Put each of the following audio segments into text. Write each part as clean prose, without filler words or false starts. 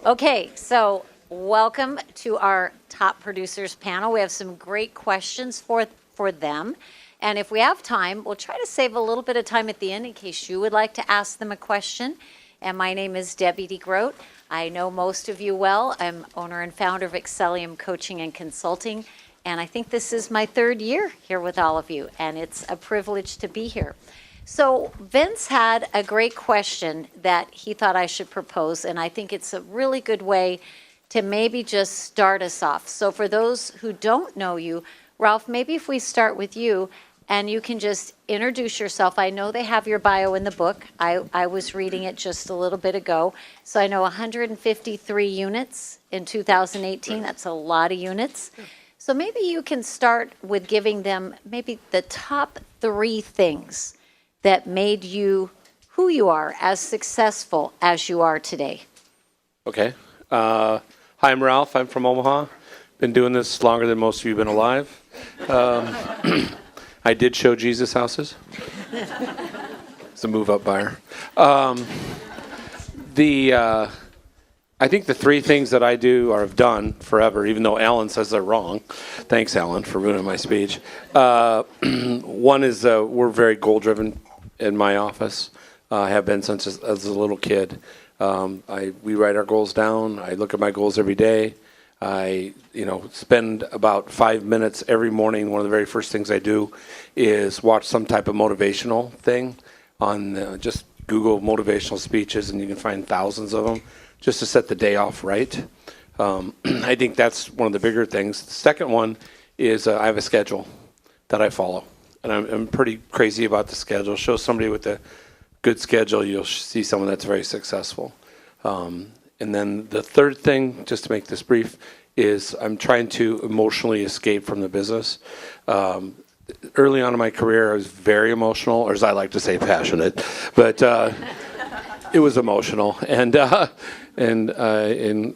Okay, so welcome to our top producers panel. We have some great questions for them. And if we have time, we'll try to save a little bit of time at the end in case you would like to ask them a question. And my name is Debbie DeGroat. I know most of you well. I'm owner and founder of Excellium Coaching and Consulting. And I think this is my third year here with all of you. And it's a privilege to be here. So Vince had a great question that he thought I should propose, and I think it's a really good way to maybe just start us off. So for those who don't know you, Ralph, maybe if we start with you, and you can just introduce yourself. I know they have your bio in the book. I was reading it just a little bit ago. So I know 153 units in 2018. That's a lot of units. So maybe you can start with giving them maybe the top 3 things that made you who you are, as successful as you are today. Okay. Hi, I'm Ralph. I'm from Omaha. Been doing this longer than most of you have been alive. I did show Jesus houses. It's a move-up buyer. I think the 3 things that I do or have done forever, even though Alan says they're wrong. Thanks, Alan, for ruining my speech. One is we're very goal-driven in my office. I have been since as a little kid. We write our goals down. I look at my goals every day. I spend about 5 minutes every morning. One of the very first things I do is watch some type of motivational thing on just Google motivational speeches, and you can find thousands of them just to set the day off right. I think that's one of the bigger things. The second one is I have a schedule that I follow. And I'm pretty crazy about the schedule. Show somebody with a good schedule, you'll see someone that's very successful. And then the third thing, just to make this brief, is I'm trying to emotionally escape from the business. Early on in my career, I was very emotional, or as I like to say, passionate. But it was emotional. And I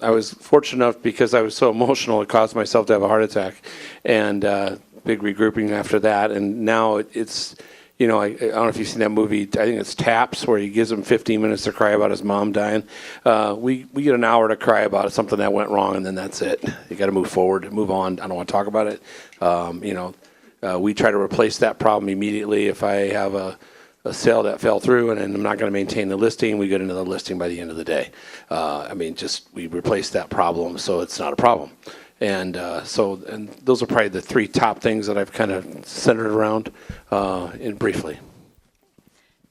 was fortunate enough because I was so emotional, it caused myself to have a heart attack. And big regrouping after that, and now it's, I don't know if you've seen that movie, I think it's Taps, where he gives him 15 minutes to cry about his mom dying. We get an hour to cry about something that went wrong, and then that's it. You got to move forward, move on. I don't want to talk about it. We try to replace that problem immediately. If I have a sale that fell through and I'm not going to maintain the listing, we get another listing by the end of the day. We replace that problem so it's not a problem. And those are probably the 3 top things that I've kind of centered around briefly.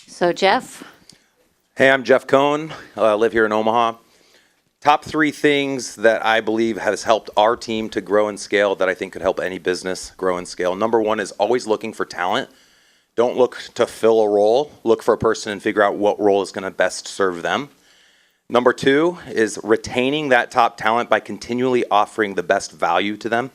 So Jeff? Hey, I'm Jeff Cohn. I live here in Omaha. Top 3 things that I believe has helped our team to grow and scale that I think could help any business grow and scale. Number 1 is always looking for talent. Don't look to fill a role. Look for a person and figure out what role is going to best serve them. Number 2 is retaining that top talent by continually offering the best value to them.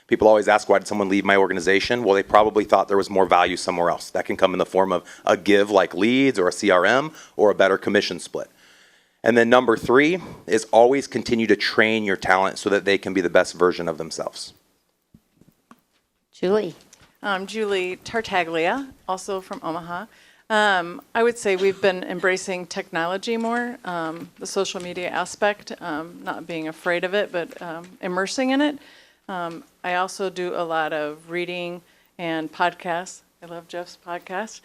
People always ask, why did someone leave my organization? Well, they probably thought there was more value somewhere else. That can come in the form of a give like leads or a CRM or a better commission split. And then number 3 is always continue to train your talent so that they can be the best version of themselves. Julie? I'm Julie Tartaglia, also from Omaha. I would say we've been embracing technology more, the social media aspect, not being afraid of it, but immersing in it. I also do a lot of reading and podcasts. I love Jeff's podcast.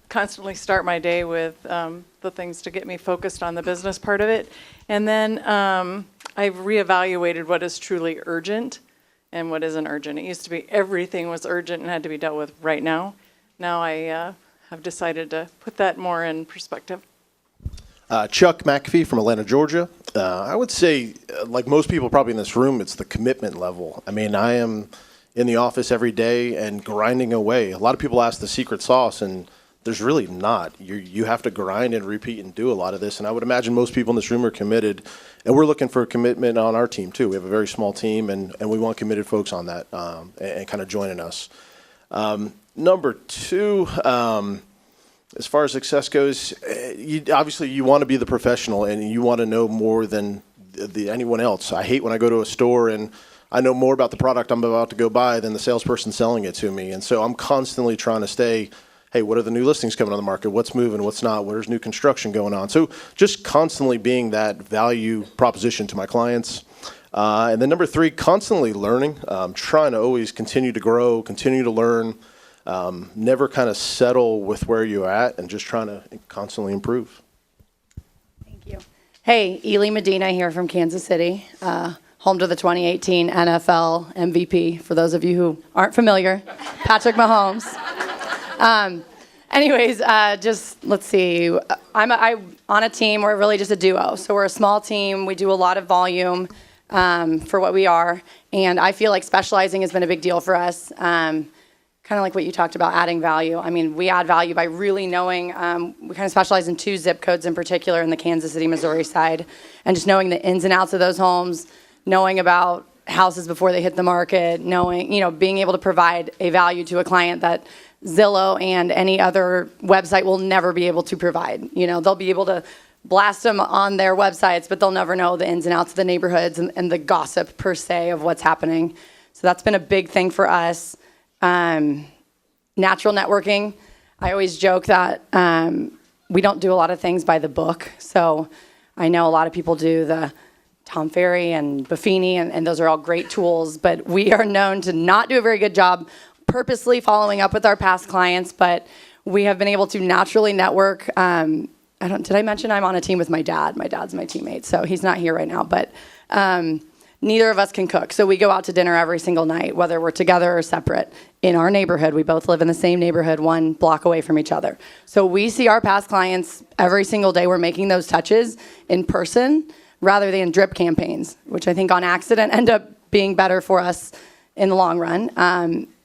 Constantly start my day with the things to get me focused on the business part of it. And then I've reevaluated what is truly urgent and what isn't urgent. It used to be everything was urgent and had to be dealt with right now. Now I have decided to put that more in perspective. Chuck McAfee from Atlanta, Georgia. I would say, like most people probably in this room, it's the commitment level. I mean, I am in the office every day and grinding away. A lot of people ask the secret sauce, and there's really not. You have to grind and repeat and do a lot of this, and I would imagine most people in this room are committed, and we're looking for a commitment on our team, too. We have a very small team, and we want committed folks on that and kind of joining us. Number 2, as far as success goes, obviously you want to be the professional and you want to know more than anyone else. I hate when I go to a store and I know more about the product I'm about to go buy than the salesperson selling it to me. And so I'm constantly trying to stay hey, what are the new listings coming on the market? What's moving? What's not? Where's new construction going on? So just constantly being that value proposition to my clients. And then number 3, constantly learning, trying to always continue to grow, continue to learn, never kind of settle with where you're at and just trying to constantly improve. Thank you. Hey, Ely Medina here from Kansas City, home to the 2018 NFL MVP, for those of you who aren't familiar, Patrick Mahomes. Just let's see. I'm on a team. We're really just a duo. So we're a small team. We do a lot of volume for what we are. And I feel like specializing has been a big deal for us. Kind of like what you talked about, adding value. I mean, we add value by really knowing, we kind of specialize in 2 zip codes in particular in the Kansas City, Missouri side. And just knowing the ins and outs of those homes, knowing about houses before they hit the market, knowing, being able to provide a value to a client that Zillow and any other website will never be able to provide. They'll be able to blast them on their websites, but they'll never know the ins and outs of the neighborhoods and the gossip per se of what's happening. So that's been a big thing for us. Natural networking. I always joke that we don't do a lot of things by the book. So I know a lot of people do the Tom Ferry and Buffini, and those are all great tools, but we are known to not do a very good job purposely following up with our past clients, but we have been able to naturally network. Did I mention I'm on a team with my dad? My dad's my teammate, so he's not here right now, but neither of us can cook. So we go out to dinner every single night, whether we're together or separate. In our neighborhood, we both live in the same neighborhood, 1 block away from each other. So we see our past clients every single day. We're making those touches in person rather than drip campaigns, which I think on accident end up being better for us in the long run.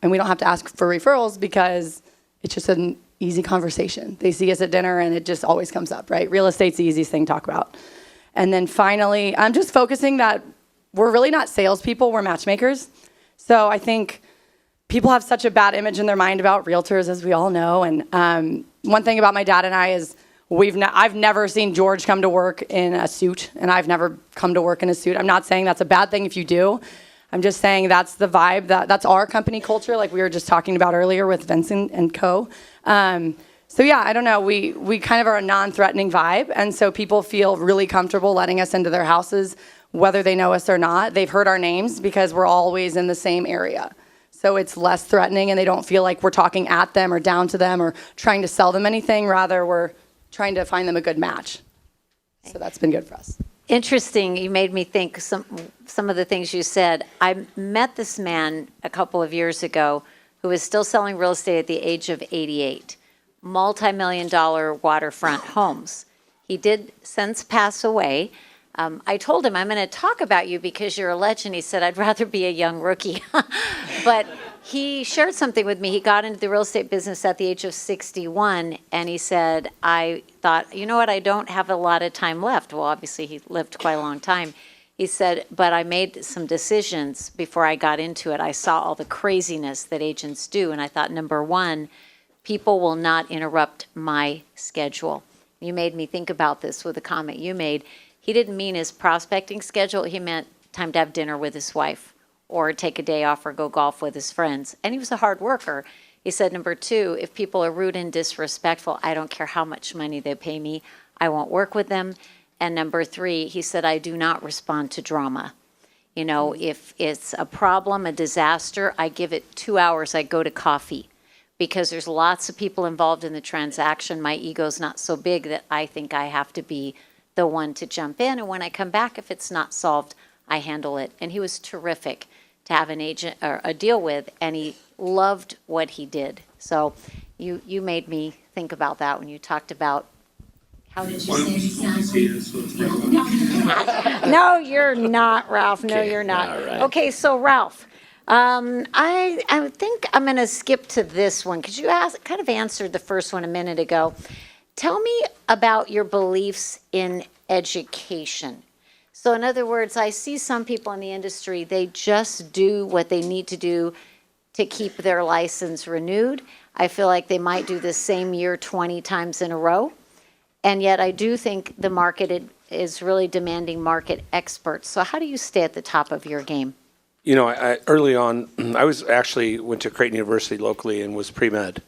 And we don't have to ask for referrals because it's just an easy conversation. They see us at dinner and it just always comes up, right? Real estate's the easiest thing to talk about. And then finally, I'm just focusing that we're really not salespeople, we're matchmakers. So I think people have such a bad image in their mind about realtors, as we all know. And one thing about my dad and I is I've never seen George come to work in a suit, and I've never come to work in a suit. I'm not saying that's a bad thing if you do. I'm just saying that's the vibe, that's our company culture, like we were just talking about earlier with Vincent and Co. So yeah, I don't know, we kind of are a non-threatening vibe, and so people feel really comfortable letting us into their houses, whether they know us or not. They've heard our names because we're always in the same area. So it's less threatening, and they don't feel like we're talking at them or down to them or trying to sell them anything. Rather, we're trying to find them a good match. So that's been good for us. Interesting. You made me think some of the things you said. I met this man a couple of years ago who was still selling real estate at the age of 88, multi-million-dollar waterfront homes. He did since pass away. I told him, I'm going to talk about you because you're a legend. He said, I'd rather be a young rookie. But he shared something with me. He got into the real estate business at the age of 61, and he said, I thought, you know what, I don't have a lot of time left. Well, obviously, he lived quite a long time. He said, but I made some decisions before I got into it. I saw all the craziness that agents do, and I thought, number one, people will not interrupt my schedule. You made me think about this with a comment you made. He didn't mean his prospecting schedule. He meant time to have dinner with his wife or take a day off or go golf with his friends. And he was a hard worker. He said, number two, if people are rude and disrespectful, I don't care how much money they pay me, I won't work with them. And number three, he said, I do not respond to drama. You know, if it's a problem, a disaster, I give it 2 hours, I go to coffee. Because there's lots of people involved in the transaction. My ego's not so big that I think I have to be the one to jump in, and when I come back, if it's not solved, I handle it. And he was terrific to have an agent or a deal with, and he loved what he did. So you made me think about that when you talked about how did you say No, you're not, Ralph. No, you're not. Right. Okay, so Ralph, I think I'm going to skip to this one because you kind of answered the first one a minute ago. Tell me about your beliefs in education. So in other words, I see some people in the industry, they just do what they need to do to keep their license renewed. I feel like they might do the same year 20 times in a row. And yet I do think the market is really demanding market experts. So how do you stay at the top of your game? You know, early on, I went to Creighton University locally and was pre-med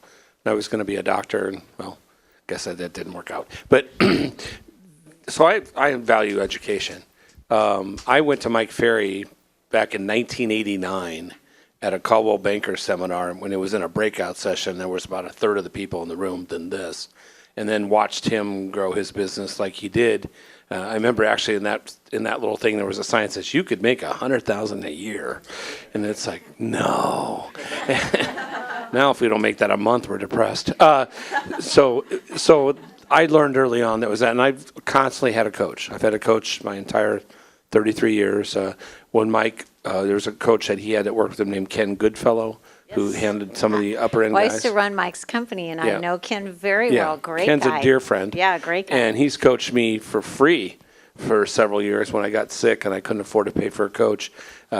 and I was going to be a doctor, and well, guess that didn't work out. But so I value education. I went to Mike Ferry back in 1989 at a Caldwell Banker seminar. When it was in a breakout session, there was about a third of the people in the room than this, and then watched him grow his business like he did. I remember actually in that little thing there was a sign that says you could make $100,000 a year, and it's like no. Now if we don't make that a month, we're depressed. So I learned early on that was that, and I've constantly had a coach. I've had a coach my entire 33 years. When Mike, there was a coach that he had that worked with him named Ken Goodfellow, who handled some of the upper end Well, I guys. used to run Mike's company, and Yeah. I know Ken very Yeah. well. Great Ken's guy. a dear friend. Yeah, great guy. And he's coached me for free for several years when I got sick and I couldn't afford to pay for a coach.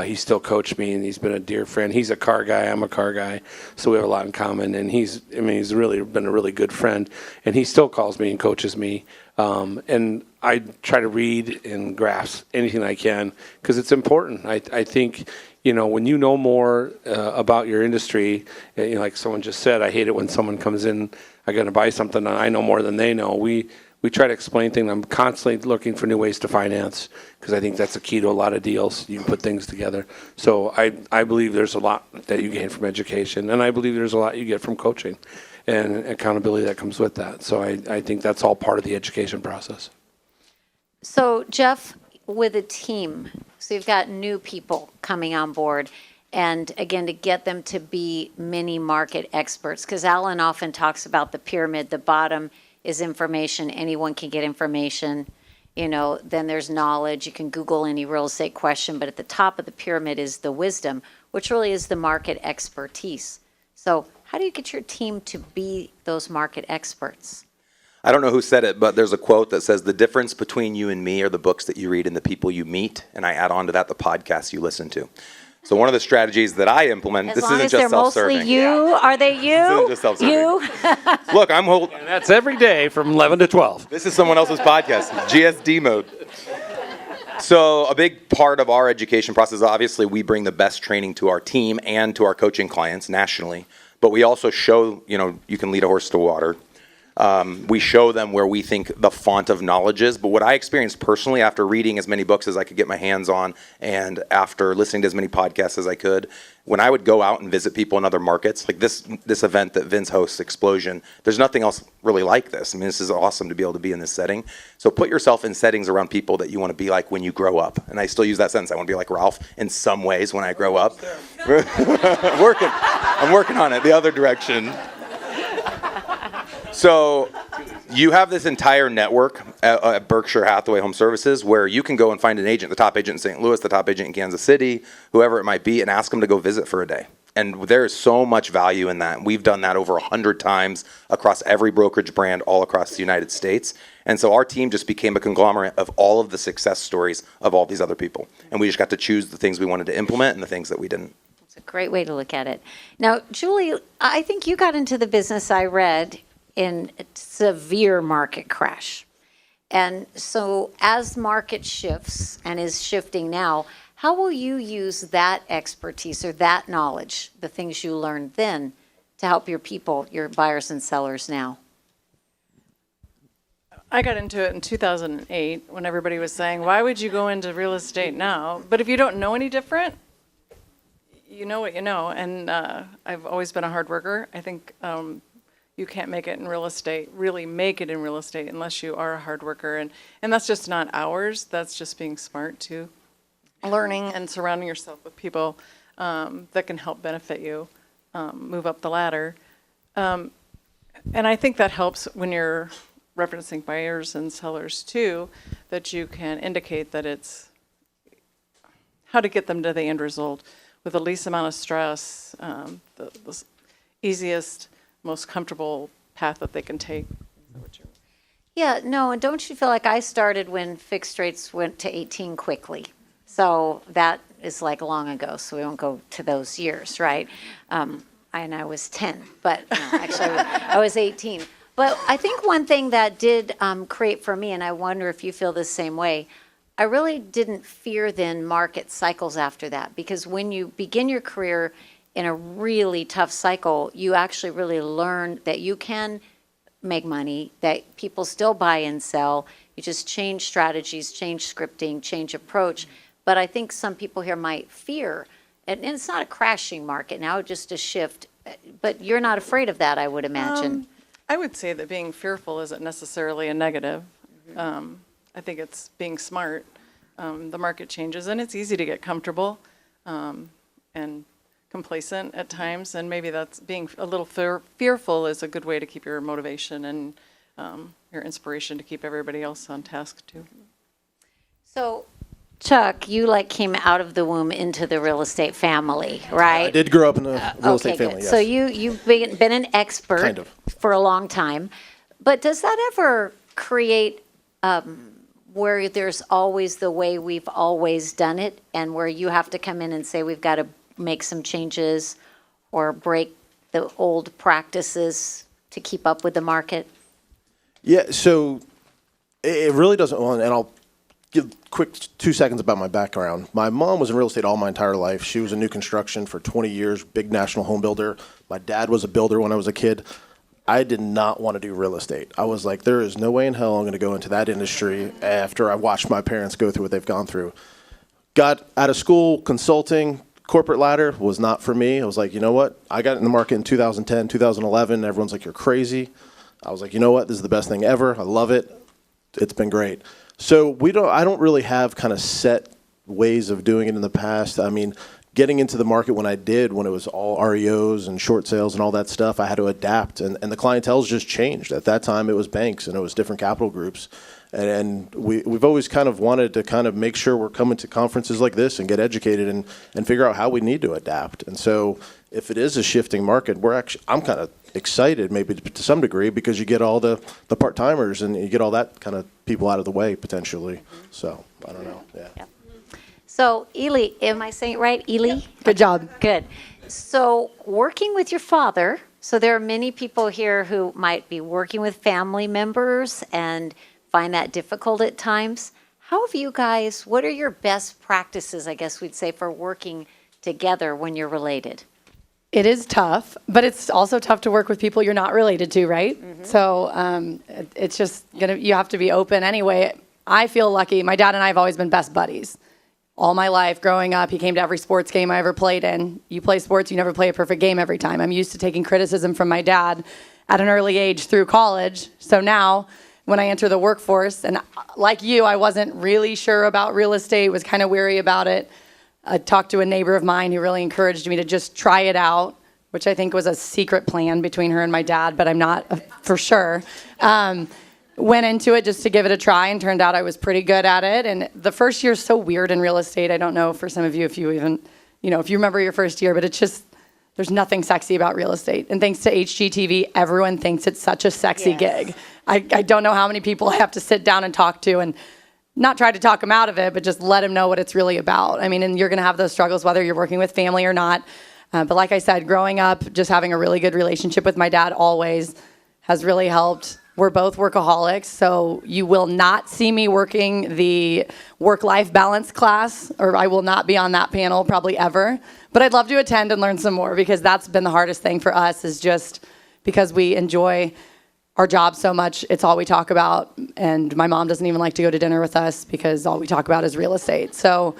He still coached me, and he's been a dear friend. He's a car guy. I'm a car guy. So we have a lot in common. And he's really been a really good friend. And he still calls me and coaches me. And I try to read and grasp anything I can because it's important. I think, when you know more about your industry, like someone just said, I hate it when someone comes in, I'm going to buy something, and I know more than they know. We try to explain things. I'm constantly looking for new ways to finance because I think that's the key to a lot of deals. You can put things together. So I believe there's a lot that you gain from education, and I believe there's a lot you get from coaching and accountability that comes with that. So I think that's all part of the education process. So, Jeff, with a team, so you've got new people coming on board, and again, to get them to be mini market experts, because Alan often talks about the pyramid. The bottom is information. Anyone can get information. Then there's knowledge. You can Google any real estate question, but at the top of the pyramid is the wisdom, which really is the market expertise. So how do you get your team to be those market experts? I don't know who said it, but there's a quote that says the difference between you and me are the books that you read and the people you meet. And I add on to that the podcasts you listen to. So one of the strategies that I implement, As this long isn't as just they're self-serving. mostly you, are they you? This isn't just self-serving. You? Look, And that's every day from 11 to 12. this is someone else's podcast, GSD mode. So a big part of our education process, obviously we bring the best training to our team and to our coaching clients nationally, but we also show, you can lead a horse to water. We show them where we think the font of knowledge is. But what I experienced personally after reading as many books as I could get my hands on and after listening to as many podcasts as I could, when I would go out and visit people in other markets, like this event that Vince hosts, Explosion, there's nothing else really like this. I mean, this is awesome to be able to be in this setting. So put yourself in settings around people that you want to be like when you grow up. And I still use that sentence. I want to be like Ralph in some ways when I grow up. I'm working on it the other direction. So you have this entire network at Berkshire Hathaway Home Services where you can go and find an agent, the top agent in St. Louis, the top agent in Kansas City, whoever it might be, and ask them to go visit for a day. And there is so much value in that. We've done that over 100 times across every brokerage brand all across the United States. And so our team just became a conglomerate of all of the success stories of all these other people. And we just got to choose the things we wanted to implement and the things that we didn't. It's a great way to look at it. Now, Julie, I think you got into the business, I read, in a severe market crash. And so as market shifts and is shifting now, how will you use that expertise or that knowledge, the things you learned then, to help your people, your buyers and sellers now? I got into it in 2008 when everybody was saying, why would you go into real estate now? But if you don't know any different, you know what you know. And I've always been a hard worker. I think you can't make it in real estate, really make it in real estate unless you are a hard worker. And that's just not ours. That's just being smart too. Learning and surrounding yourself with people that can help benefit you, move up the ladder. And I think that helps when you're referencing buyers and sellers too, that you can indicate that it's how to get them to the end result with the least amount of stress, the easiest, most comfortable path that they can take. Yeah, no, and don't you feel like I started when fixed rates went to 18 quickly? So that is like long ago, so we won't go to those years, right? And I was 10, but no, actually I was 18. But I think one thing that did create for me, and I wonder if you feel the same way, I really didn't fear then market cycles after that, because when you begin your career in a really tough cycle, you actually really learn that you can make money, that people still buy and sell. You just change strategies, change scripting, change approach. But I think some people here might fear, and it's not a crashing market now, just a shift. But you're not afraid of that, I would imagine. I would say that being fearful isn't necessarily a negative. I think it's being smart. The market changes, and it's easy to get comfortable and complacent at times, and maybe that's being a little fearful is a good way to keep your motivation and your inspiration to keep everybody else on task too. So, Chuck, you came out of the womb into the real estate family, right? I did grow up in a real estate good. family, yes. So you've been an expert Kind of. for a long time. But does that ever create where there's always the way we've always done it, and where you have to come in and say we've got to make some changes or break the old practices to keep up with the market? Yeah, so it really doesn't, and I'll give quick 2 seconds about my background. My mom was in real estate all my entire life. She was in new construction for 20 years, big national home builder. My dad was a builder when I was a kid. I did not want to do real estate. I was like, there is no way in hell I'm going to go into that industry after I watched my parents go through what they've gone through. Got out of school, consulting, corporate ladder was not for me. I was like, you know what? I got in the market in 2010, 2011. Everyone's like, you're crazy. I was like, you know what? This is the best thing ever. I love it. It's been great. So I don't really have kind of set ways of doing it in the past. I mean, getting into the market when it was all REOs and short sales and all that stuff, I had to adapt. And the clientele's just changed. At that time, it was banks and it was different capital groups. And we've always kind of wanted to kind of make sure we're coming to conferences like this and get educated and figure out how we need to adapt. And so if it is a shifting market, I'm kind of excited maybe to some degree because you get all the part-timers and you get all that kind of people out of the way potentially. So I don't know. Yeah. So, Ely, am I saying it right? Ely? Good job. Good. So, working with your father, so there are many people here who might be working with family members and find that difficult at times. How have you guys, what are your best practices, I guess we'd say, for working together when you're related? It is tough, but it's also tough to work with people you're not related to, right? Mm-hmm. So it's just you have to be open anyway. I feel lucky. My dad and I have always been best buddies. All my life growing up, he came to every sports game I ever played in. You play sports, you never play a perfect game every time. I'm used to taking criticism from my dad at an early age through college. So now when I enter the workforce, and like you, I wasn't really sure about real estate, was kind of weary about it. I talked to a neighbor of mine who really encouraged me to just try it out, which I think was a secret plan between her and my dad, but I'm not for sure. Went into it just to give it a try and turned out I was pretty good at it. And the first year is so weird in real estate. I don't know for some of you if you even, if you remember your first year, but it's just, there's nothing sexy about real estate. And thanks to HGTV, everyone thinks it's such a sexy gig. I don't know how many people I have to sit down and talk to and not try to talk them out of it, but just let them know what it's really about. I mean, and you're going to have those struggles whether you're working with family or not. But like I said, growing up, just having a really good relationship with my dad always has really helped. We're both workaholics, so you will not see me working the work-life balance class, or I will not be on that panel probably ever. But I'd love to attend and learn some more because that's been the hardest thing for us is just because we enjoy our job so much, it's all we talk about. And my mom doesn't even like to go to dinner with us because all we talk about is real estate. So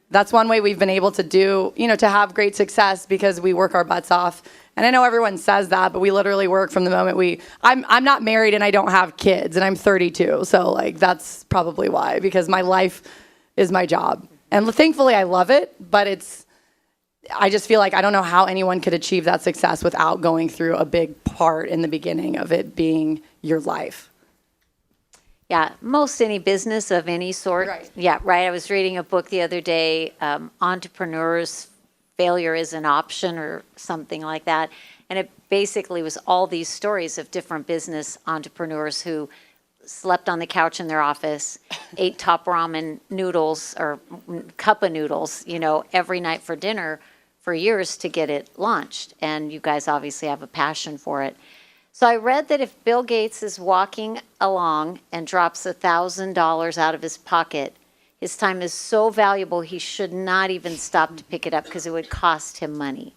that's one way we've been able to do, to have great success because we work our butts off. And I know everyone says that, but we literally work from the moment I'm not married and I don't have kids and I'm 32. So that's probably why, because my life is my job. And thankfully I love it, but I just feel like I don't know how anyone could achieve that success without going through a big part in the beginning of it being your life. Yeah, most any business of any sort. Right. Yeah, right. I was reading a book the other day, Entrepreneurs, Failure is an Option or something like that. And it basically was all these stories of different business entrepreneurs who slept on the couch in their office, ate top ramen noodles or cup of noodles, every night for dinner for years to get it launched. And you guys obviously have a passion for it. So I read that if Bill Gates is walking along and drops $1,000 out of his pocket, his time is so valuable he should not even stop to pick it up because it would cost him money.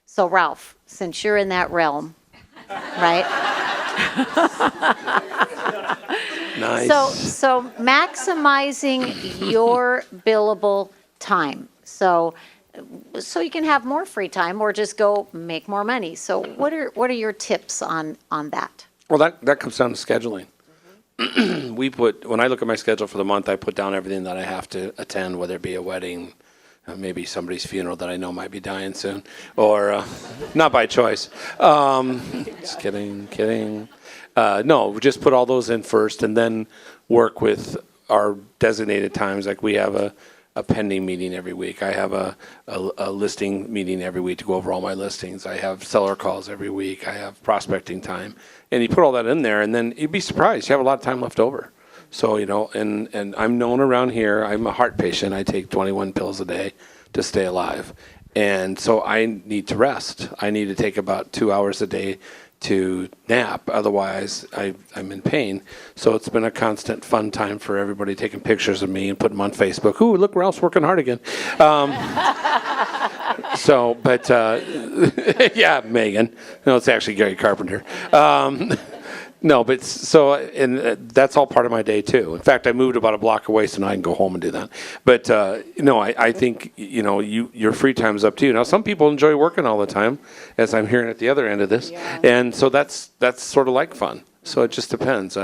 So Ralph, since you're in that realm, right? Nice. So maximizing your billable time. So you can have more free time or just go make more money. So what are your tips on that? Well, that comes down to scheduling. When I look at my schedule for the month, I put down everything that I have to attend, whether it be a wedding, maybe somebody's funeral that I know might be dying soon, or not by choice. Just kidding. No, just put all those in first, and then work with our designated times. Like we have a pending meeting every week. I have a listing meeting every week to go over all my listings. I have seller calls every week. I have prospecting time. And you put all that in there, and then you'd be surprised. You have a lot of time left over. So, and I'm known around here. I'm a heart patient. I take 21 pills a day to stay alive. And so I need to rest. I need to take about 2 hours a day to nap. Otherwise, I'm in pain. So it's been a constant fun time for everybody taking pictures of me and putting them on Facebook. Ooh, look, Ralph's working hard again. Yeah, Megan. No, it's actually Gary Carpenter. No, but that's all part of my day too. In fact, I moved about a block away so now I can go home and do that. But I think your free time is up to you. Now, some people enjoy working all the time, as I'm hearing at the other end of this, and so that's sort of like fun. So it just depends.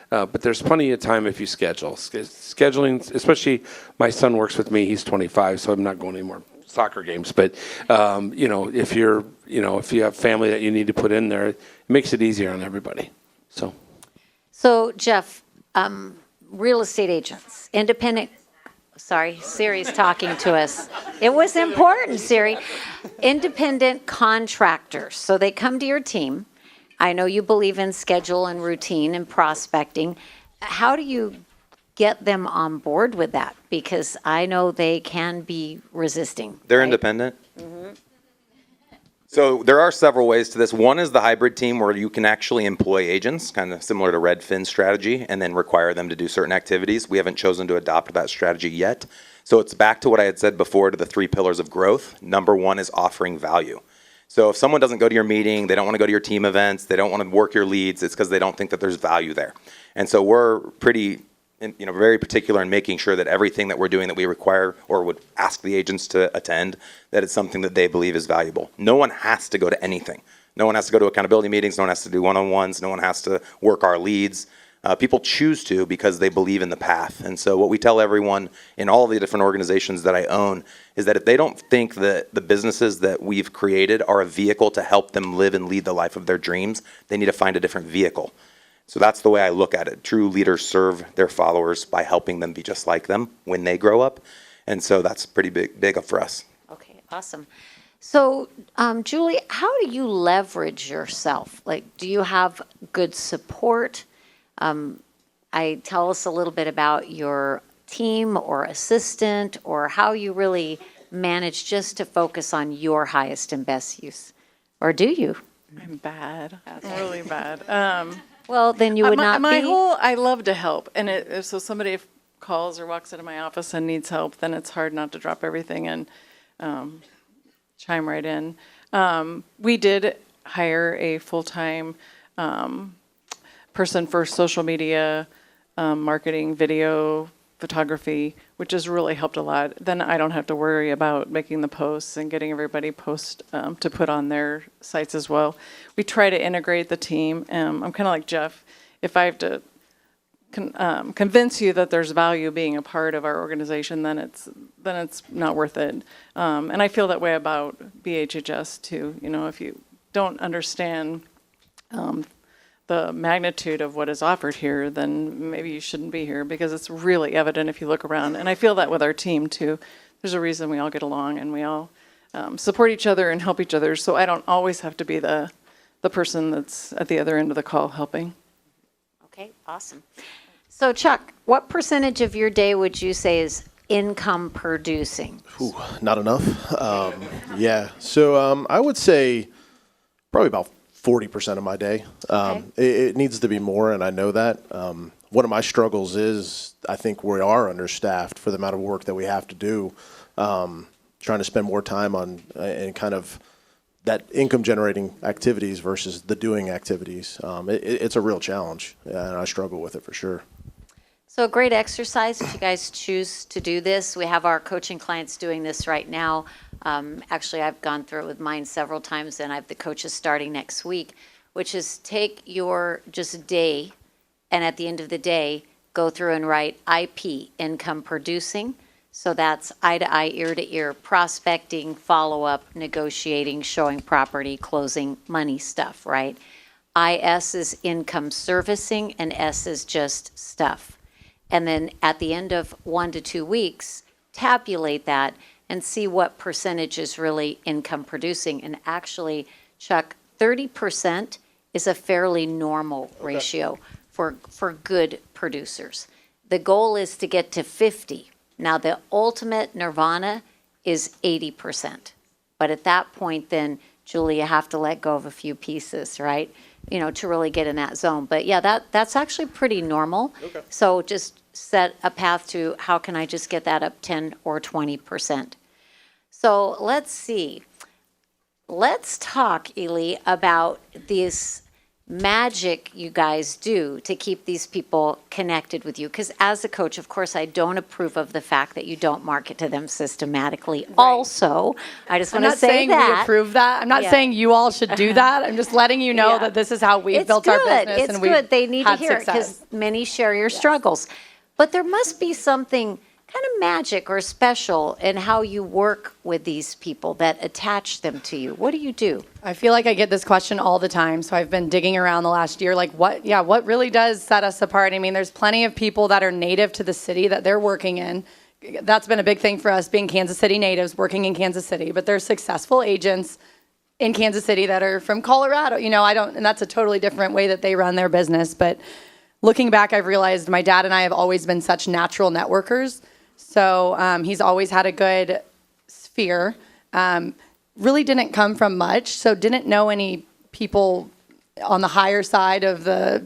But there's plenty of time if you schedule. Scheduling, especially my son works with me. He's 25, so I'm not going to any more soccer games. But if you have family that you need to put in there, it makes it easier on everybody. So Jeff, real estate agents, independent. Sorry, Siri's talking to us. It was important, Siri. Independent contractors. So they come to your team. I know you believe in schedule and routine and prospecting. How do you get them on board with that? Because I know they can be resisting. They're right? independent. So there are several ways to this. One is the hybrid team where you can actually employ agents, kind of similar to Redfin's strategy, and then require them to do certain activities. We haven't chosen to adopt that strategy yet. So it's back to what I had said before to the 3 pillars of growth. Number 1 is offering value. So if someone doesn't go to your meeting, they don't want to go to your team events, they don't want to work your leads, it's because they don't think that there's value there. And so we're very particular in making sure that everything that we're doing that we require or would ask the agents to attend, that it's something that they believe is valuable. No one has to go to anything. No one has to go to accountability meetings. No one has to do one-on-ones. No one has to work our leads. People choose to because they believe in the path. And so what we tell everyone in all the different organizations that I own is that if they don't think that the businesses that we've created are a vehicle to help them live and lead the life of their dreams, they need to find a different vehicle. So that's the way I look at it. True leaders serve their followers by helping them be just like them when they grow up. And so that's pretty big for us. Okay, awesome. So, Julie, how do you leverage yourself? Like, do you have good support? Tell us a little bit about your team or assistant or how you really manage just to focus on your highest and best use. Or do you? I'm bad. I'm really bad. Well, then you would not be. I love to help. And so somebody calls or walks into my office and needs help, then it's hard not to drop everything and chime right in. We did hire a full-time person for social media, marketing, video, photography, which has really helped a lot. Then I don't have to worry about making the posts and getting everybody post to put on their sites as well. We try to integrate the team. I'm kind of like Jeff. If I have to convince you that there's value being a part of our organization, then it's not worth it. And I feel that way about BHHS too. If you don't understand the magnitude of what is offered here, then maybe you shouldn't be here because it's really evident if you look around. And I feel that with our team too. There's a reason we all get along and we all support each other and help each other. So I don't always have to be the person that's at the other end of the call helping. Okay, awesome. So Chuck, what percentage of your day would you say is income producing? Ooh, not enough. Yeah. So I would say probably about 40% of my day. Okay. It needs to be more, and I know that. One of my struggles is I think we are understaffed for the amount of work that we have to do. Trying to spend more time on and kind of that income generating activities versus the doing activities. It's a real challenge, and I struggle with it for sure. So a great exercise if you guys choose to do this. We have our coaching clients doing this right now. Actually, I've gone through it with mine several times, and I have the coaches starting next week, which is take your just day, and at the end of the day, go through and write IP, income producing. So that's eye to eye, ear to ear, prospecting, follow up, negotiating, showing property, closing, money stuff, right? IS is income servicing, and S is just stuff. And then at the end of 1 to 2 weeks, tabulate that and see what percentage is really income producing. And actually, Chuck, 30% is a fairly normal ratio for good producers. The goal is to get to 50. Now, the ultimate nirvana is 80%. But at that point, then, Julie, you have to let go of a few pieces, right? To really get in that zone. But yeah, that's actually pretty normal. Okay. So just set a path to how can I just get that up 10 or 20%. So let's see. Let's talk, Ely, about this magic you guys do to keep these people connected with you. Because as a coach, of course, I don't approve of the fact that you don't market to them systematically. Right. Also, I just want to say that. I'm not saying we approve that. I'm not saying you all should do that. I'm just letting you know that this is how we've built our business. It's good. They need to hear it because many share your struggles. But there must be something kind of magic or special in how you work with these people that attach them to you. What do you do? I feel like I get this question all the time. So I've been digging around the last year, like what really does set us apart? I mean, there's plenty of people that are native to the city that they're working in. That's been a big thing for us, being Kansas City natives, working in Kansas City. But there's successful agents in Kansas City that are from Colorado. And that's a totally different way that they run their business. But looking back, I've realized my dad and I have always been such natural networkers. So he's always had a good sphere. Really didn't come from much, so didn't know any people on the higher side of the,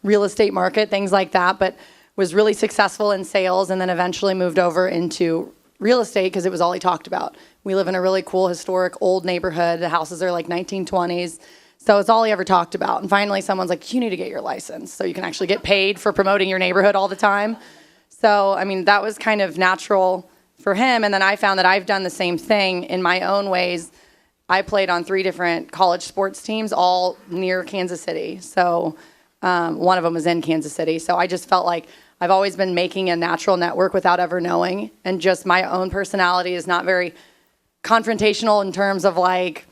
real estate market, things like that, but was really successful in sales and then eventually moved over into real estate because it was all he talked about. We live in a really cool, historic, old neighborhood. The houses are like 1920s. So it's all he ever talked about. And finally, someone's like, you need to get your license so you can actually get paid for promoting your neighborhood all the time. So, that was kind of natural for him. And then I found that I've done the same thing in my own ways. I played on 3 different college sports teams, all near Kansas City. So one of them was in Kansas City. So I just felt like I've always been making a natural network without ever knowing. And just my own personality is not very confrontational in terms of like,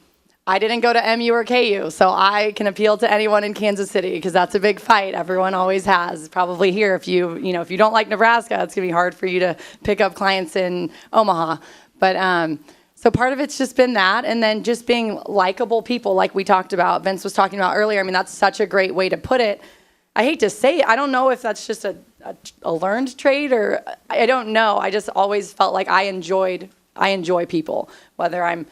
I didn't go to MU or KU, so I can appeal to anyone in Kansas City because that's a big fight. Everyone always has. Probably here, if you don't like Nebraska, it's gonna be hard for you to pick up clients in Omaha. But so part of it's just been that, and then just being likable people, like we talked about. Vince was talking about earlier. That's such a great way to put it. I hate to say it. I don't know if that's just a learned trait or I don't know. I just always felt like I enjoy people, whether I'm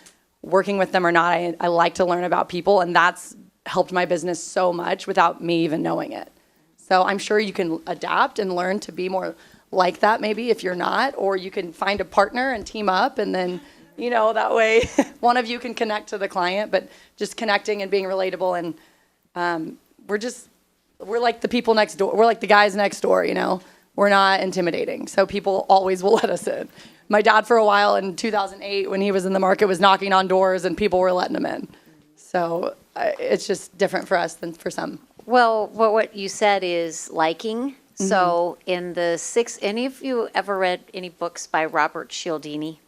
working with them or not. I like to learn about people, and that's helped my business so much without me even knowing it. So I'm sure you can adapt and learn to be more like that maybe if you're not, or you can find a partner and team up, and then, that way one of you can connect to the client, but just connecting and being relatable. And we're like the people next door. We're like the guys next door, We're not intimidating. So people always will let us in. My dad, for a while in 2008, when he was in the market, was knocking on doors and people were letting him in. So it's just different for us than for some. Well, what you said is liking. Mm-hmm. So any of you ever read any books by Robert Cialdini?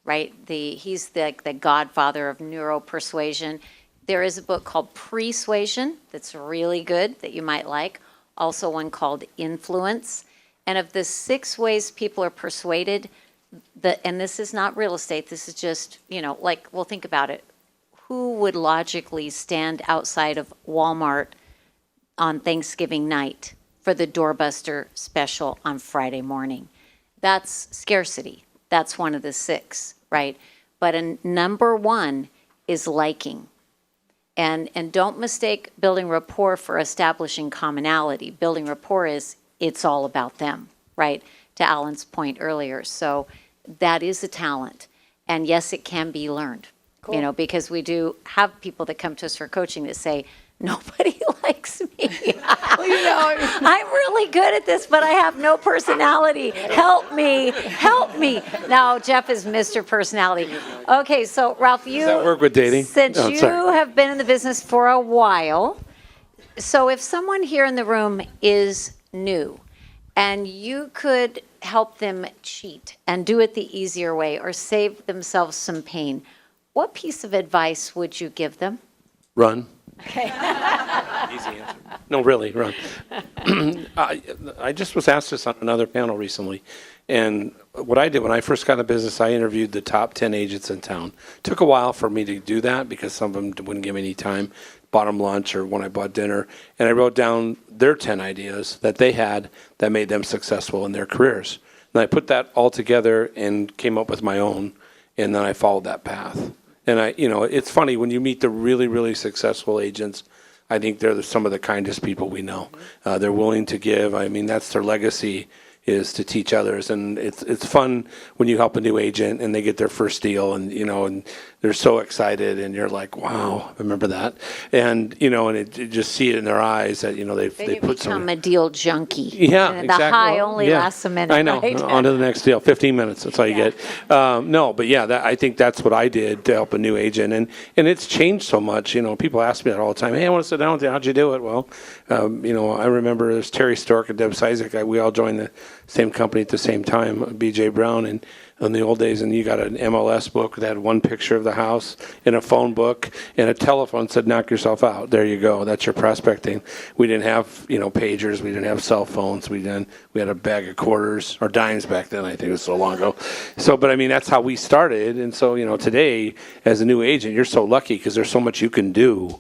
Right? He's the godfather of neuropersuasion. There is a book called Persuasion that's really good that you might like. Also one called Influence. And of the 6 ways people are persuaded, and this is not real estate, this is just, think about it. Who would logically stand outside of Walmart on Thanksgiving night for the doorbuster special on Friday morning? That's scarcity. That's one of the 6, right? But number 1 is liking. And don't mistake building rapport for establishing commonality. Building rapport it's all about them, right? To Alan's point earlier. So that is a talent. And yes, it can be learned. You know, because we do have people that come to us for coaching that say, nobody likes me. Well, you know, I'm really good at this, but I have no personality. Help me, help me. Now, Jeff is Mr. Personality. Okay, so Ralph, you. Does that work with dating? Since Oh, you sorry. have been in the business for a while, so if someone here in the room is new and you could help them cheat and do it the easier way or save themselves some pain, what piece of advice would you give them? Run. Okay. Easy answer. No, really, run. I just was asked this on another panel recently, and what I did when I first got in the business, I interviewed the top 10 agents in town. Took a while for me to do that because some of them wouldn't give me any time. Bought them lunch or when I bought dinner, and I wrote down their 10 ideas that they had that made them successful in their careers. And I put that all together and came up with my own, and then I followed that path. And it's funny when you meet the really, really successful agents. I think they're some of the kindest people we know. They're willing to give. I mean, that's their legacy, is to teach others. And it's fun when you help a new agent and they get their first deal, and they're so excited, and you're like, wow, remember that? And and you just see it in their eyes that they put some. Become a deal junkie. Yeah, And exactly. the high Well, only yeah. lasts a minute. I know. Right? On to the next deal. 15 minutes. That's all you get. No, but yeah, I think that's what I did to help a new agent, and it's changed so much. People ask me that all the time. Hey, I want to sit down with you. How'd you do it? Well, I remember there's Terry Stork and Deb Sizek. We all joined the same company at the same time, BJ Brown, and in the old days, and you got an MLS book that had one picture of the house and a phone book and a telephone said, knock yourself out. There you go. That's your prospecting. We didn't have, pagers. We didn't have cell phones. We had a bag of quarters or dimes back then. I think it was so long ago. So, but I mean, that's how we started. And so, today as a new agent, you're so lucky because there's so much you can do.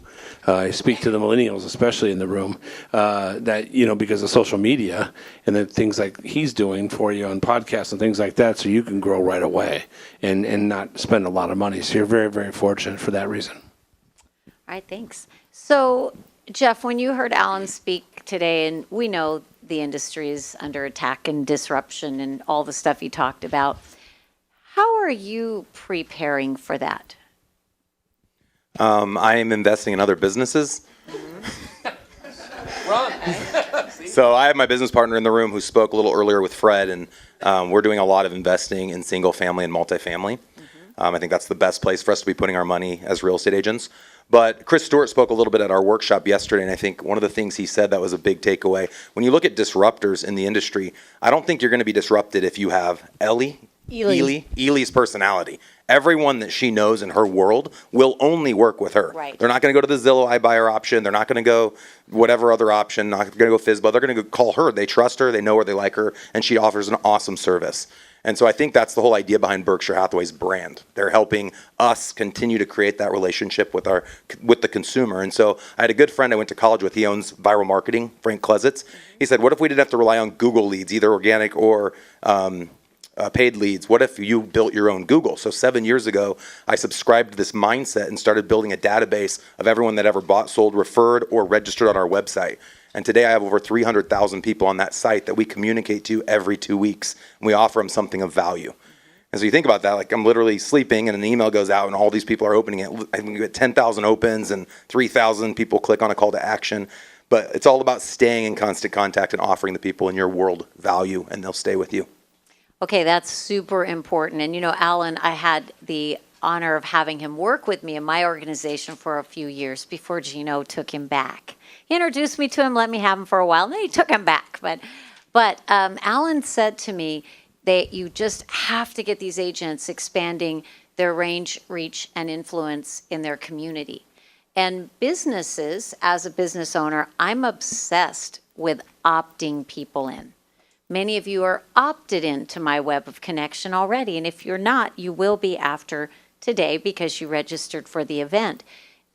I speak to the millennials, especially in the room, that, because of social media and the things like he's doing for you on podcasts and things like that, so you can grow right away and not spend a lot of money. So you're very, very fortunate for that reason. All right, thanks. So, Jeff, when you heard Alan speak today, and we know the industry is under attack and disruption and all the stuff he talked about, how are you preparing for that? I am investing in other businesses. So I have my business partner in the room who spoke a little earlier with Fred, and we're doing a lot of investing in single family and multifamily. I think that's the best place for us to be putting our money as real estate agents. But Chris Stewart spoke a little bit at our workshop yesterday, and I think one of the things he said that was a big takeaway. When you look at disruptors in the industry, I don't think you're going to be disrupted if you have Ely's personality. Everyone that she knows in her world will only work with her. Right. They're not going to go to the Zillow iBuyer option. They're not going to go whatever other option, not going to go FSBO. They're going to go call her. They trust her. They know her. They like her. And she offers an awesome service. And so I think that's the whole idea behind Berkshire Hathaway's brand. They're helping us continue to create that relationship with the consumer. And so I had a good friend I went to college with. He owns Viral Marketing, Frank Klesitz. He said, what if we didn't have to rely on Google leads, either organic or paid leads? What if you built your own Google? So 7 years ago, I subscribed to this mindset and started building a database of everyone that ever bought, sold, referred, or registered on our website. And today I have over 300,000 people on that site that we communicate to every 2 weeks, and we offer them something of value. And so you think about that, like I'm literally sleeping and an email goes out and all these people are opening it. I think we get 10,000 opens and 3,000 people click on a call to action. But it's all about staying in constant contact and offering the people in your world value, and they'll stay with you. Okay, that's super important. And Alan, I had the honor of having him work with me in my organization for a few years before Gino took him back. He introduced me to him, let me have him for a while, and then he took him back. But Alan said to me that you just have to get these agents expanding their range, reach, and influence in their community. And businesses, as a business owner, I'm obsessed with opting people in. Many of you are opted into my web of connection already, and if you're not, you will be after today because you registered for the event.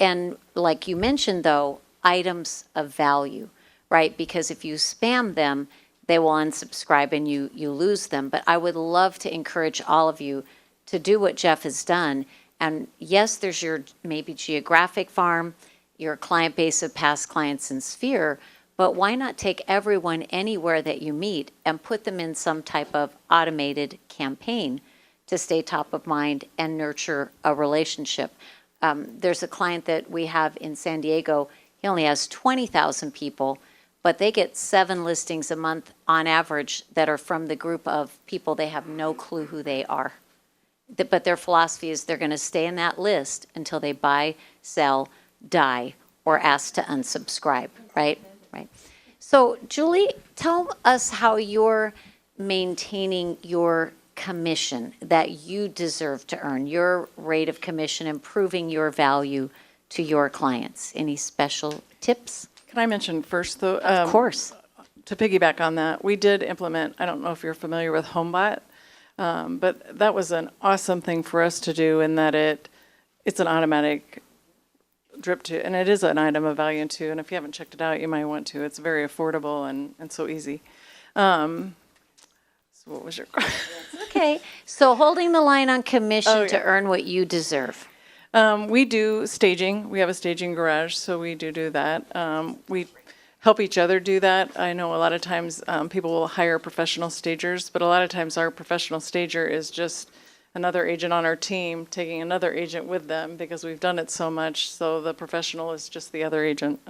And like you mentioned, though, items of value, right? Because if you spam them, they will unsubscribe and you lose them. But I would love to encourage all of you to do what Jeff has done. And yes, there's your maybe geographic farm, your client base of past clients and sphere, but why not take everyone anywhere that you meet and put them in some type of automated campaign to stay top of mind and nurture a relationship. There's a client that we have in San Diego. He only has 20,000 people, but they get 7 listings a month on average that are from the group of people they have no clue who they are. But their philosophy is they're going to stay in that list until they buy, sell, die, or ask to unsubscribe, right? Right. So, Julie, tell us how you're maintaining your commission that you deserve to earn, your rate of commission, improving your value to your clients. Any special tips? Can I mention first, though? Of course. To piggyback on that, we did implement, I don't know if you're familiar with HomeBot, but that was an awesome thing for us to do in that it's an automatic drip to, and it is an item of value too. And if you haven't checked it out, you might want to. It's very affordable and so easy. So what was your question? Okay. So holding the line on commission Oh, to yeah. earn what you deserve. We do staging. We have a staging garage, so we do that. We help each other do that. I know a lot of times people will hire professional stagers, but a lot of times our professional stager is just another agent on our team taking another agent with them because we've done it so much. So the professional is just the other agent.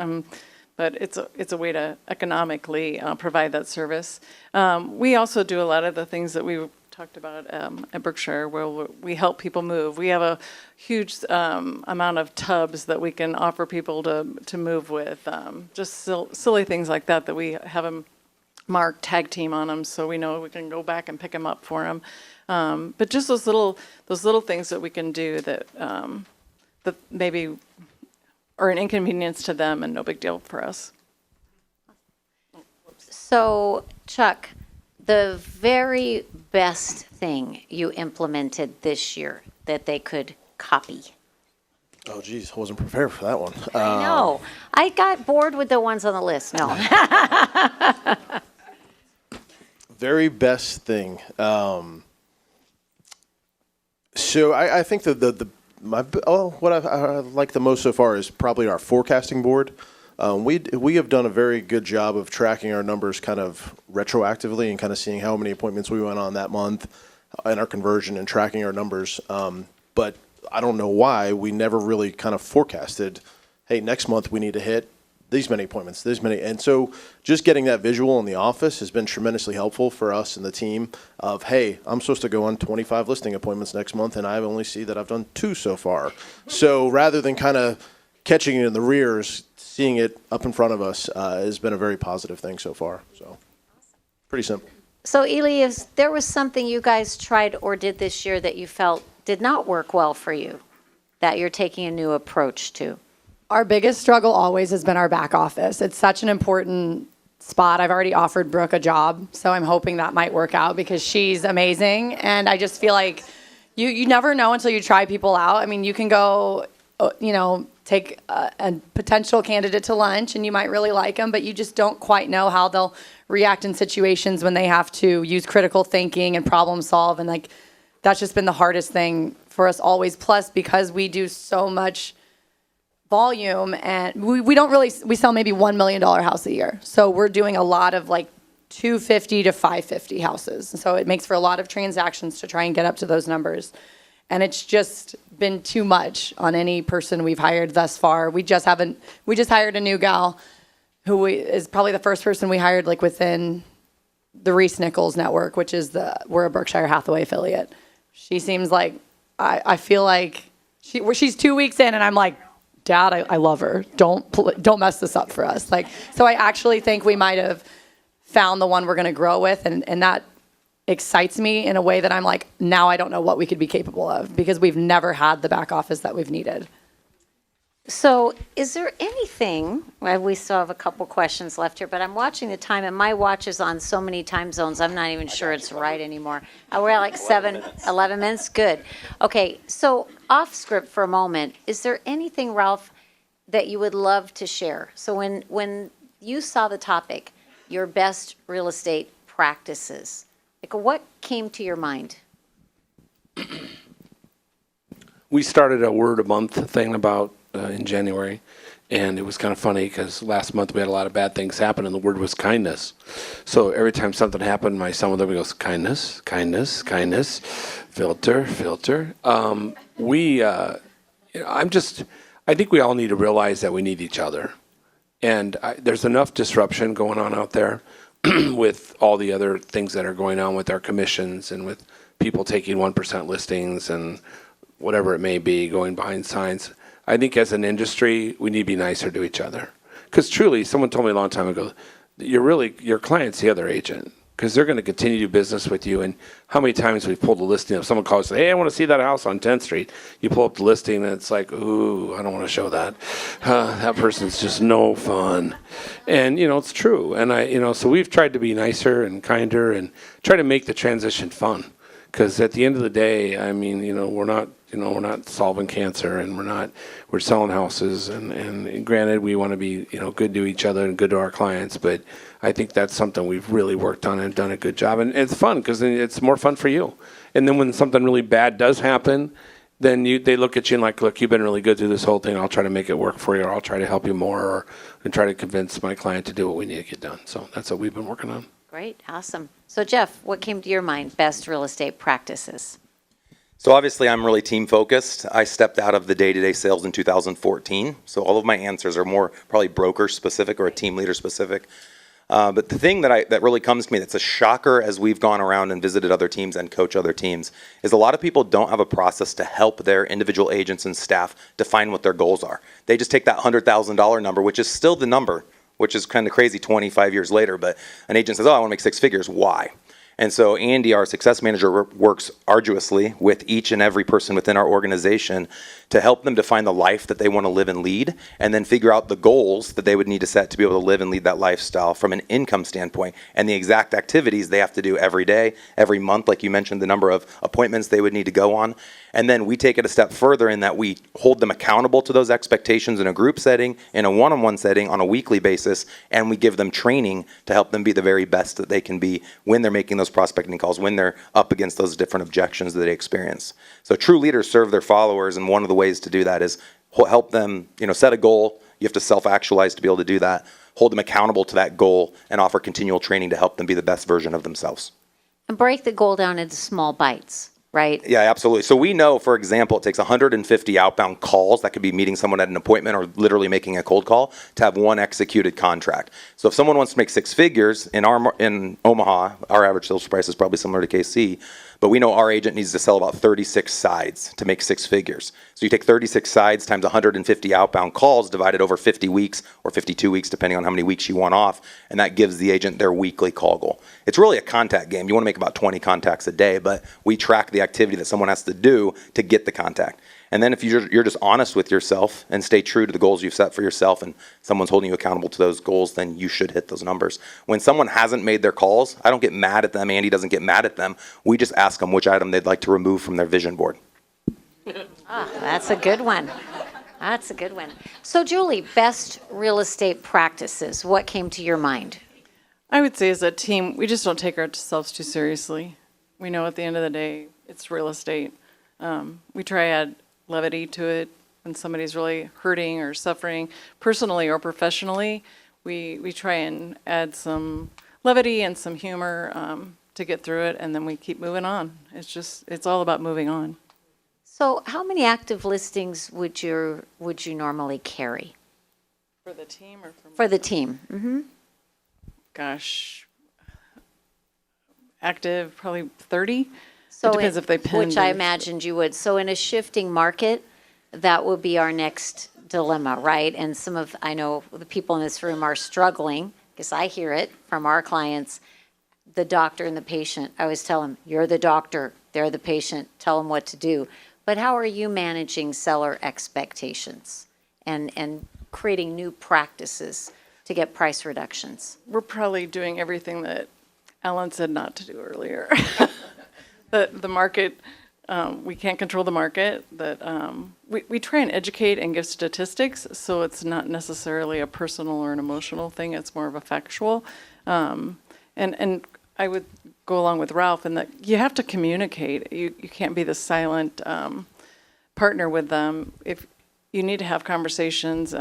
But it's a way to economically provide that service. We also do a lot of the things that we talked about at Berkshire, where we help people move. We have a huge amount of tubs that we can offer people to move with. Just silly things like that we have them marked, tag team on them, so we know we can go back and pick them up for them. But just those little things that we can do that maybe are an inconvenience to them and no big deal for us. So, Chuck, the very best thing you implemented this year that they could copy? Oh, geez, I wasn't prepared for that one. I know. I got bored with the ones on the list. No. Very best thing. So I think what I like the most so far is probably our forecasting board. We have done a very good job of tracking our numbers kind of retroactively and kind of seeing how many appointments we went on that month and our conversion and tracking our numbers. But I don't know why we never really kind of forecasted, hey, next month we need to hit these many appointments, this many. And so just getting that visual in the office has been tremendously helpful for us and the team of, hey, I'm supposed to go on 25 listing appointments next month, and I only see that I've done 2 so far. So rather than kind of catching it in the rears, seeing it up in front of us has been a very positive thing so far. So pretty simple. So, Ely, if there was something you guys tried or did this year that you felt did not work well for you, that you're taking a new approach to? Our biggest struggle always has been our back office. It's such an important spot. I've already offered Brooke a job, so I'm hoping that might work out because she's amazing. And I just feel like you never know until you try people out. I mean, you can go, take a potential candidate to lunch and you might really like them, but you just don't quite know how they'll react in situations when they have to use critical thinking and problem solve. And like, that's just been the hardest thing for us always. Plus, because we do so much volume and we sell maybe $1 million house a year. So we're doing a lot of like 250 to 550 houses. And so it makes for a lot of transactions to try and get up to those numbers. And it's just been too much on any person we've hired thus far. We just hired a new gal who is probably the first person we hired like within the Reese Nichols network, which is we're a Berkshire Hathaway affiliate. She seems like, I feel like she's 2 weeks in and I'm like, Dad, I love her. Don't mess this up for us. Like, so I actually think we might have found the one we're going to grow with, and that excites me in a way that I'm like, now I don't know what we could be capable of because we've never had the back office that we've needed. So is there anything, well, we still have a couple questions left here, but I'm watching the time and my watch is on so many time zones, I'm not even sure it's right anymore. We're at like 11 minutes? Good. Okay, so off script for a moment, is there anything, Ralph, that you would love to share? So when you saw the topic, your best real estate practices, like what came to your mind? We started a word a month thing about in January, And it was kind of funny because last month we had a lot of bad things happen, and the word was kindness. So every time something happened, my son with him goes, kindness, kindness, kindness, filter, filter. I think we all need to realize that we need each other. And there's enough disruption going on out there with all the other things that are going on with our commissions and with people taking 1% listings and whatever it may be, going behind signs. I think as an industry, we need to be nicer to each other. Because truly, someone told me a long time ago, your client's the other agent. Because they're going to continue to do business with you. And how many times we've pulled a listing up, someone calls and says, hey, I want to see that house on 10th Street. You pull up the listing and it's like, ooh, I don't want to show that. That person's just no fun. And, it's true. And so we've tried to be nicer and kinder and try to make the transition fun. Because at the end of the day, we're not solving cancer, and we're selling houses. And granted, we want to be, good to each other and good to our clients. But I think that's something we've really worked on and done a good job. And it's fun because it's more fun for you. And then when something really bad does happen, then they look at you and like, look, you've been really good through this whole thing. I'll try to make it work for you, or I'll try to help you more, and try to convince my client to do what we need to get done. So that's what we've been working on. Great, awesome. So Jeff, what came to your mind, best real estate practices? So obviously I'm really team focused. I stepped out of the day-to-day sales in 2014. So all of my answers are more probably broker specific or a team leader specific. But the thing that really comes to me that's a shocker as we've gone around and visited other teams and coach other teams is a lot of people don't have a process to help their individual agents and staff define what their goals are. They just take that $100,000 number, which is still the number, which is kind of crazy 25 years later, but an agent says, oh, I want to make 6 figures. Why? And so Andy, our success manager, works arduously with each and every person within our organization to help them define the life that they want to live and lead, and then figure out the goals that they would need to set to be able to live and lead that lifestyle from an income standpoint, and the exact activities they have to do every day, every month, like you mentioned, the number of appointments they would need to go on. And then we take it a step further in that we hold them accountable to those expectations in a group setting, in a one-on-one setting on a weekly basis, and we give them training to help them be the very best that they can be when they're making those prospecting calls, when they're up against those different objections that they experience. So true leaders serve their followers, and one of the ways to do that is help them, set a goal. You have to self-actualize to be able to do that, hold them accountable to that goal, and offer continual training to help them be the best version of themselves. And break the goal down into small bites, right? Yeah, absolutely. So we know, for example, it takes 150 outbound calls, that could be meeting someone at an appointment or literally making a cold call, to have one executed contract. So if someone wants to make 6 figures in Omaha, our average sales price is probably similar to KC, but we know our agent needs to sell about 36 sides to make 6 figures. So you take 36 sides times 150 outbound calls divided over 50 weeks or 52 weeks, depending on how many weeks you want off, and that gives the agent their weekly call goal. It's really a contact game. You want to make about 20 contacts a day, but we track the activity that someone has to do to get the contact. And then if you're just honest with yourself and stay true to the goals you've set for yourself, and someone's holding you accountable to those goals, then you should hit those numbers. When someone hasn't made their calls, I don't get mad at them. Andy doesn't get mad at them. We just ask them which item they'd like to remove from their vision board. That's a good one. That's a good one. So Julie, best real estate practices, what came to your mind? I would say as a team, we just don't take ourselves too seriously. We know at the end of the day, it's real estate. We try to add levity to it when somebody's really hurting or suffering, personally or professionally. We try and add some levity and some humor to get through it, and then we keep moving on. It's all about moving on. So how many active listings would you normally carry? For the team or For the team? Mm-hmm. Gosh, active, probably 30. So it depends if they pin. Which I imagined you would. So in a shifting market, that would be our next dilemma, right? And I know the people in this room are struggling, because I hear it from our clients, the doctor and the patient. I always tell them, you're the doctor, they're the patient, tell them what to do. But how are you managing seller expectations and creating new practices to get price reductions? We're probably doing everything that Alan said not to do earlier. The market, we can't control the market. We try and educate and give statistics, so it's not necessarily a personal or an emotional thing. It's more of a factual. And I would go along with Ralph in that you have to communicate. You can't be the silent partner with them. If you need to have conversations,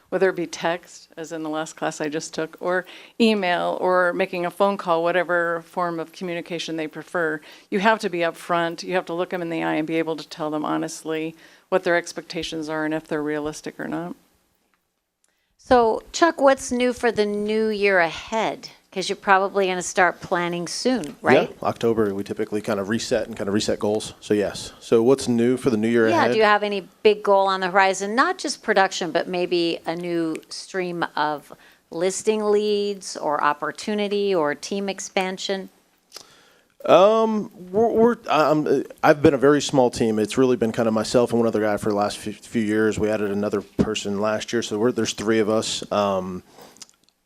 whether it be text, as in the last class I just took, or email, or making a phone call, whatever form of communication they prefer. You have to be upfront. You have to look them in the eye and be able to tell them honestly what their expectations are and if they're realistic or not. So, Chuck, what's new for the new year ahead? Because you're probably going to start planning soon, right? Yeah, October, we typically kind of reset goals. So yes. So what's new for the new year Yeah, ahead? do you have any big goal on the horizon? Not just production, but maybe a new stream of listing leads or opportunity or team expansion? I've been a very small team. It's really been kind of myself and one other guy for the last few years. We added another person last year, so there's three of us.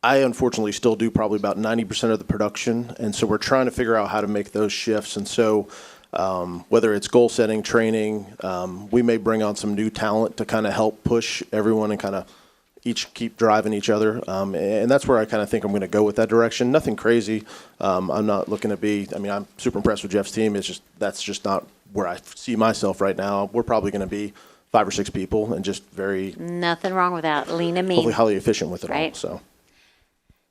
I unfortunately still do probably about 90% of the production, and so we're trying to figure out how to make those shifts. And so whether it's goal setting, training, we may bring on some new talent to kind of help push everyone and kind of each keep driving each other. And that's where I kind of think I'm going to go with that direction. Nothing crazy. I'm not looking to be, I mean, I'm super impressed with Jeff's team. It's just, that's just not where I see myself right now. We're probably going to be 5 or 6 people and just very, Nothing wrong with that. Lean and hopefully mean. highly efficient with it all. Right. So.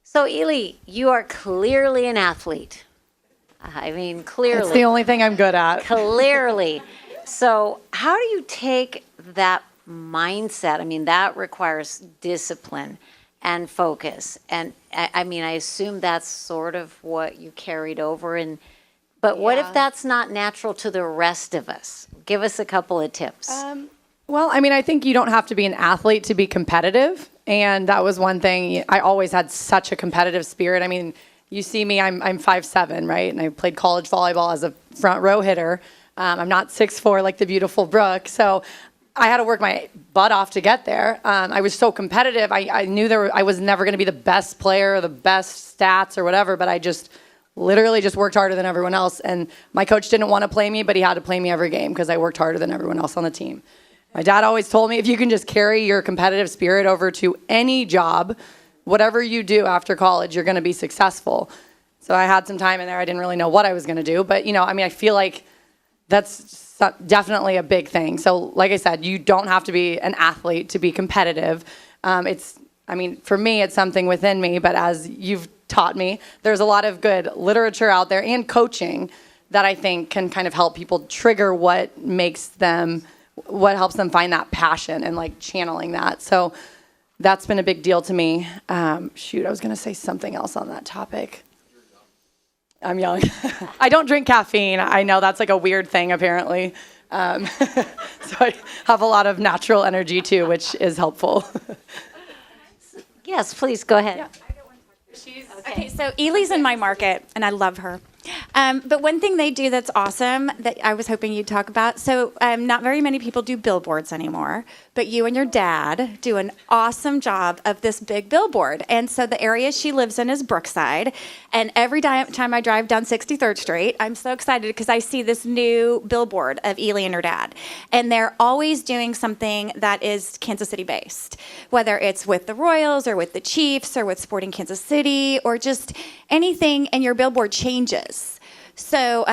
So, Ely, you are clearly an athlete. I mean, clearly. It's the only thing I'm good at. Clearly. So, how do you take that mindset? I mean, that requires discipline and focus. And I mean, I assume that's sort of what you carried over. But what if Yeah. that's not natural to the rest of us? Give us a couple of tips. Well, I mean, I think you don't have to be an athlete to be competitive. And that was one thing. I always had such a competitive spirit. I mean, you see me, I'm 5'7", right? And I played college volleyball as a front row hitter. I'm not 6'4" like the beautiful Brooke. So I had to work my butt off to get there. I was so competitive. I knew I was never going to be the best player or the best stats or whatever, but I just literally just worked harder than everyone else. And my coach didn't want to play me, but he had to play me every game because I worked harder than everyone else on the team. My dad always told me, if you can just carry your competitive spirit over to any job, whatever you do after college, you're going to be successful. So I had some time in there. I didn't really know what I was going to do. But, I mean, I feel like that's definitely a big thing. So like I said, you don't have to be an athlete to be competitive. For me, it's something within me. But as you've taught me, there's a lot of good literature out there and coaching that I think can kind of help people trigger what helps them find that passion and like channeling that. So that's been a big deal to me. I was going to say something else on that topic. I'm young. I don't drink caffeine. I know that's like a weird thing apparently. So I have a lot of natural energy too, which is helpful. Yes, please go ahead. Okay, so Ely's in my market, and I love her. But one thing they do that's awesome that I was hoping you'd talk about, so not very many people do billboards anymore, but you and your dad do an awesome job of this big billboard. And so the area she lives in is Brookside, and every time I drive down 63rd Street, I'm so excited because I see this new billboard of Ely and her dad. And they're always doing something that is Kansas City based, whether it's with the Royals or with the Chiefs or with Sporting Kansas City or just anything, and your billboard changes. So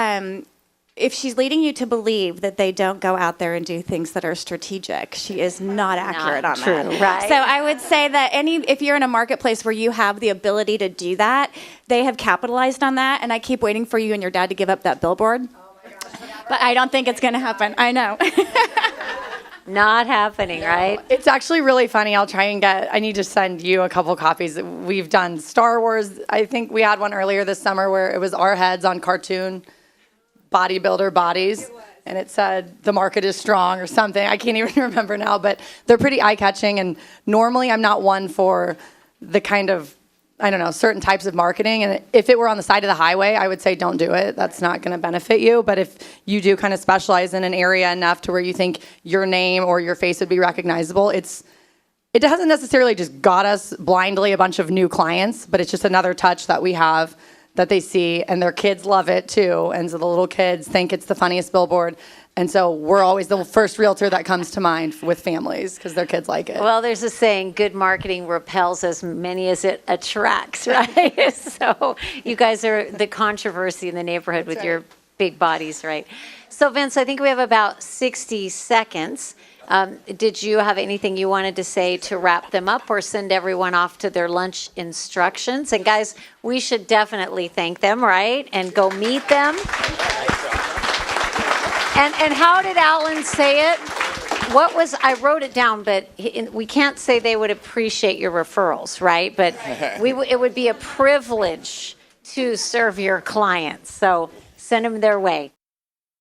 if she's leading you to believe that they don't go out there and do things that are strategic, she is not accurate on true, that. right? So I would say that if you're in a marketplace where you have the ability to do that, they have capitalized on that, and I keep waiting for you and your dad to give up that billboard. Oh my gosh. But I don't think it's going to happen. I know. Not happening, right? It's actually really funny. I need to send you a couple copies. We've done Star Wars. I think we had one earlier this summer where it was our heads on cartoon bodybuilder bodies. And it said, the market is strong or something. I can't even remember now, but they're pretty eye-catching. And normally I'm not one for the kind of, certain types of marketing. And if it were on the side of the highway, I would say don't do it. That's not going to benefit you. But if you do kind of specialize in an area enough to where you think your name or your face would be recognizable, it hasn't necessarily just got us blindly a bunch of new clients, but it's just another touch that we have that they see, and their kids love it too. And so the little kids think it's the funniest billboard. And so we're always the first realtor that comes to mind with families because their kids like it. Well, there's a saying, good marketing repels as many as it attracts, right? So you guys are the controversy in the neighborhood with your big bodies, right? So Vince, I think we have about 60 seconds. Did you have anything you wanted to say to wrap them up or send everyone off to their lunch instructions? And guys, we should definitely thank them, right? And go meet them. And how did Alan say it? I wrote it down, but we can't say they would appreciate your referrals, right? But it would be a privilege to serve your clients. So send them their way.